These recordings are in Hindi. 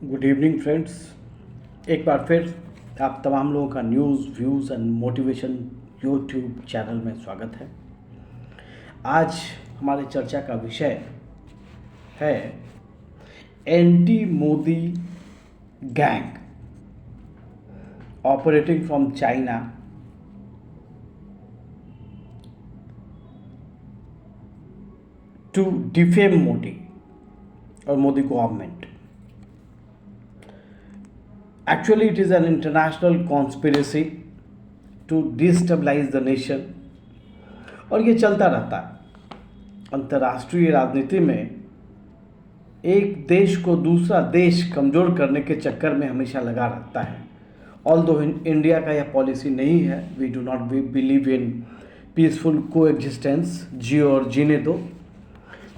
Good evening friends. एक बार फिर आप तमाम लोगों का news views and motivation YouTube channel में स्वागत है। आज हमारे चर्चा का विषय है anti Modi gang operating from China to defame Modi और Modi government. Actually, it is an international conspiracy to destabilize the nation और ये चलता रहता है। अंतर्राष्ट्रीय राजनीति में एक देश को दूसरा देश कमज़ोर करने के चक्कर में हमेशा लगा रहता है। ऑल्दो इंडिया का यह पॉलिसी नहीं है, we do not believe in peaceful coexistence, जियो और जीने दो,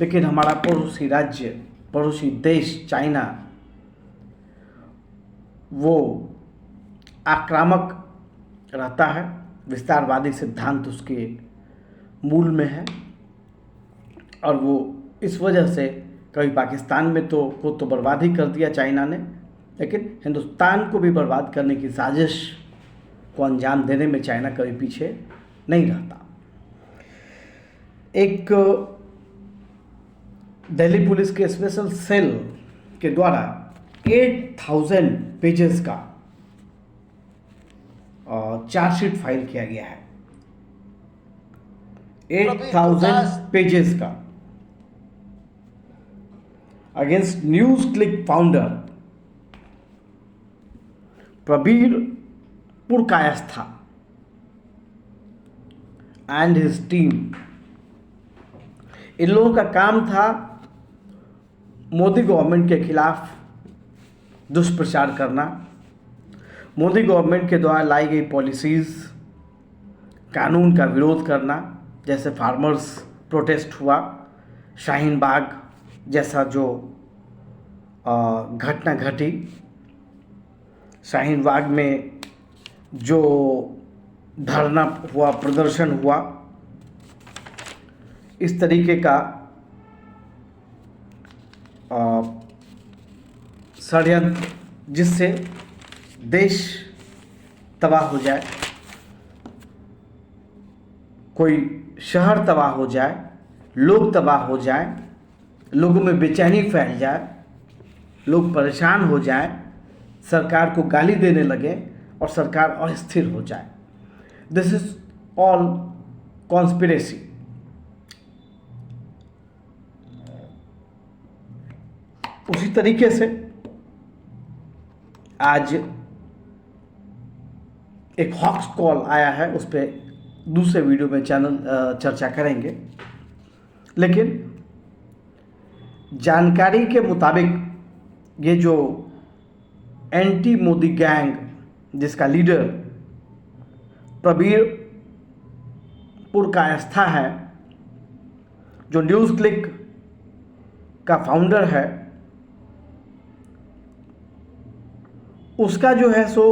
लेकिन हमारा पड़ोसी राज्य, पड़ोसी देश चाइना वो आक्रामक रहता है। विस्तारवादी सिद्धांत उसके मूल में है और वो इस वजह से कभी पाकिस्तान में तो बर्बाद ही कर दिया चाइना ने, लेकिन हिंदुस्तान को भी बर्बाद करने की साजिश को अंजाम देने में चाइना कभी पीछे नहीं रहता। एक दिल्ली पुलिस के स्पेशल सेल के द्वारा 8000 पेजेस का चार्जशीट फाइल किया गया है। 8000 पेजेस का against news click founder Prabir Purkayastha and his team. इन लोगों का काम था मोदी गवर्नमेंट के खिलाफ दुष्प्रचार करना, मोदी गवर्नमेंट के द्वारा लाई गई पॉलिसीज़, कानून का विरोध करना। जैसे फार्मर्स प्रोटेस्ट हुआ, शाहीन बाग जैसा जो घटना घटी, शाहीन बाग में जो धरना हुआ, प्रदर्शन हुआ, इस तरीके का षड्यंत्र जिससे देश तबाह हो जाए, कोई शहर तबाह हो जाए, लोग तबाह हो जाए, लोगों में बेचैनी फैल जाए, लोग परेशान हो जाए, सरकार को गाली देने लगे और सरकार अस्थिर हो जाए। This is all conspiracy. उसी तरीके से आज एक हॉक्स कॉल आया है, उस पर दूसरे वीडियो में चर्चा करेंगे, लेकिन जानकारी के मुताबिक ये जो एंटी मोदी गैंग जिसका लीडर प्रबीर पुरकायस्था है, जो न्यूज़ क्लिक का फाउंडर है, उसका जो है सो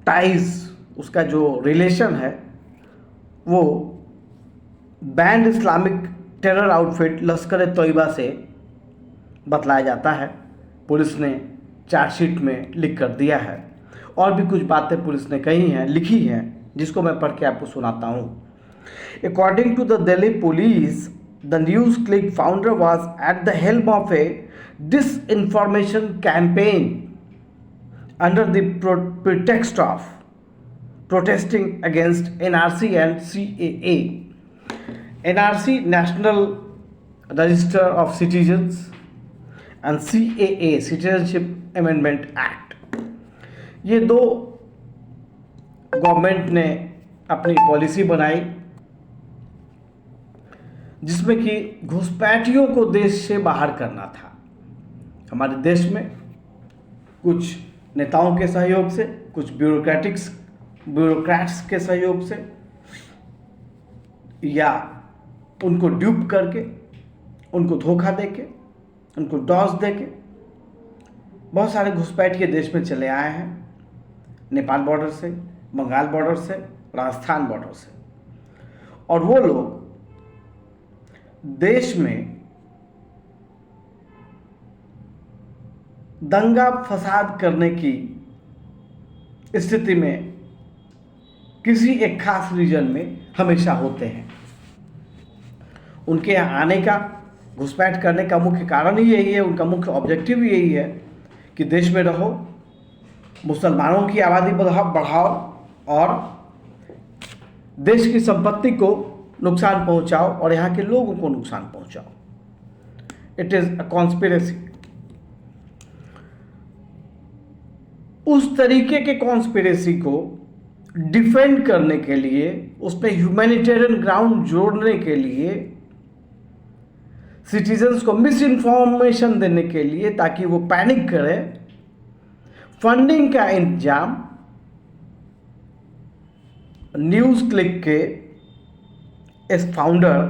टाइज, उसका जो रिलेशन है वो बैंड इस्लामिक टेरर आउटफिट लश्कर तोयबा से बतलाया जाता है। पुलिस ने चार्जशीट में लिख कर दिया है और भी कुछ बातें पुलिस ने कही हैं, लिखी हैं, जिसको मैं पढ़ के आपको सुनाता हूँ। According to the Delhi police, the NewsClick founder was at the helm of a disinformation campaign under the pretext of protesting against NRC and CAA. NRC, National Register of Citizens, and CAA, Citizenship Amendment Act. ये दो गवर्नमेंट ने अपनी पॉलिसी बनाई जिसमें कि घुसपैठियों को देश से बाहर करना था। हमारे देश में कुछ नेताओं के सहयोग से, कुछ ब्यूरोक्रेट्स के सहयोग से या उनको ड्यूप करके, उनको धोखा देके, उनको डॉस देके बहुत सारे घुसपैठिए देश में चले आए हैं। नेपाल बॉर्डर से, बंगाल बॉर्डर से, राजस्थान बॉर्डर से, और वो लोग देश में दंगा फसाद करने की स्थिति में किसी एक खास रीजन में हमेशा होते हैं। उनके यहाँ आने का, घुसपैठ करने का मुख्य कारण ही यही है, उनका मुख्य ऑब्जेक्टिव यही है कि देश में रहो, मुसलमानों की आबादी बढ़ाओ और देश की संपत्ति को नुकसान पहुंचाओ और यहाँ के लोगों को नुकसान पहुंचाओ। It is a conspiracy. उस तरीके के कॉन्स्पिरेसी को डिफेंड करने के लिए, उसमें ह्यूमैनिटेरियन ग्राउंड जोड़ने के लिए, सिटीजन्स को मिस इन्फॉर्मेशन देने के लिए ताकि वो पैनिक करें, फंडिंग का इंतजाम न्यूज क्लिक के इस फाउंडर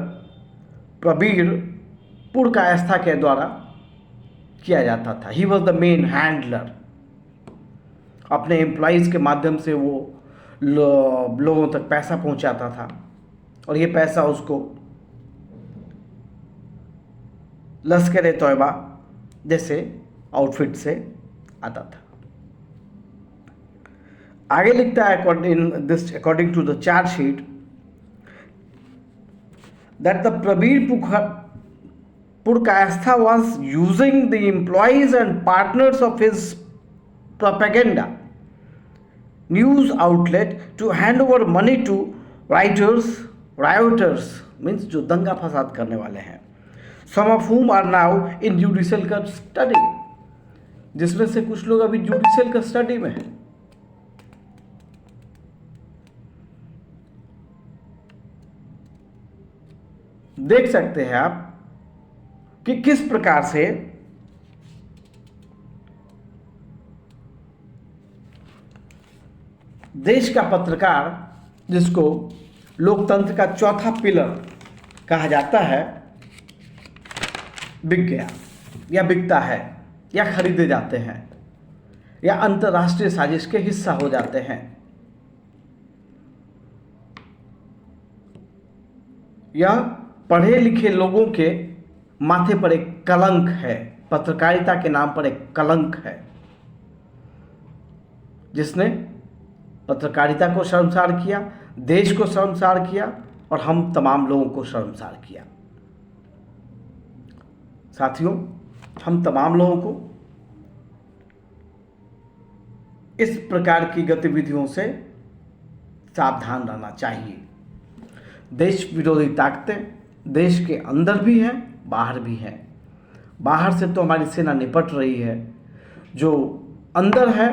प्रबीर पुरकायस्था के द्वारा किया जाता था। He was the main handler. अपने एम्प्लॉइज़ के माध्यम से वो लोगों तक पैसा पहुंचाता था और ये पैसा उसको लश्कर ए तौयबा जैसे आउटफिट से आता था। आगे लिखता है according to the chargesheet that the Prabir Purkayastha was using the employees and partners of his propaganda news outlet to hand over money to rioters means जो दंगा फसाद करने वाले हैं, some of whom are now in judicial custody, जिसमें से कुछ लोग अभी जुडिशियल कस्टडी में हैं। देख सकते हैं आप कि किस प्रकार से देश का पत्रकार, जिसको लोकतंत्र का चौथा पिलर कहा जाता है, बिक गया या बिकता है या खरीदे जाते हैं या अंतर्राष्ट्रीय साजिश के हिस्सा हो जाते हैं। यह पढ़े लिखे लोगों के माथे पर एक कलंक है, पत्रकारिता के नाम पर एक कलंक है, जिसने पत्रकारिता को शर्मसार किया, देश को शर्मसार किया और हम तमाम लोगों को शर्मसार किया। साथियों, हम तमाम लोगों को इस प्रकार की गतिविधियों से सावधान रहना चाहिए। देश विरोधी ताकतें देश के अंदर भी हैं, बाहर भी हैं। बाहर से तो हमारी सेना निपट रही है, जो अंदर है,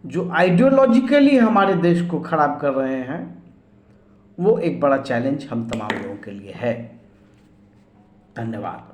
जो आइडियोलॉजिकली हमारे देश को खराब कर रहे हैं, वो एक बड़ा चैलेंज हम तमाम लोगों के लिए है। धन्यवाद।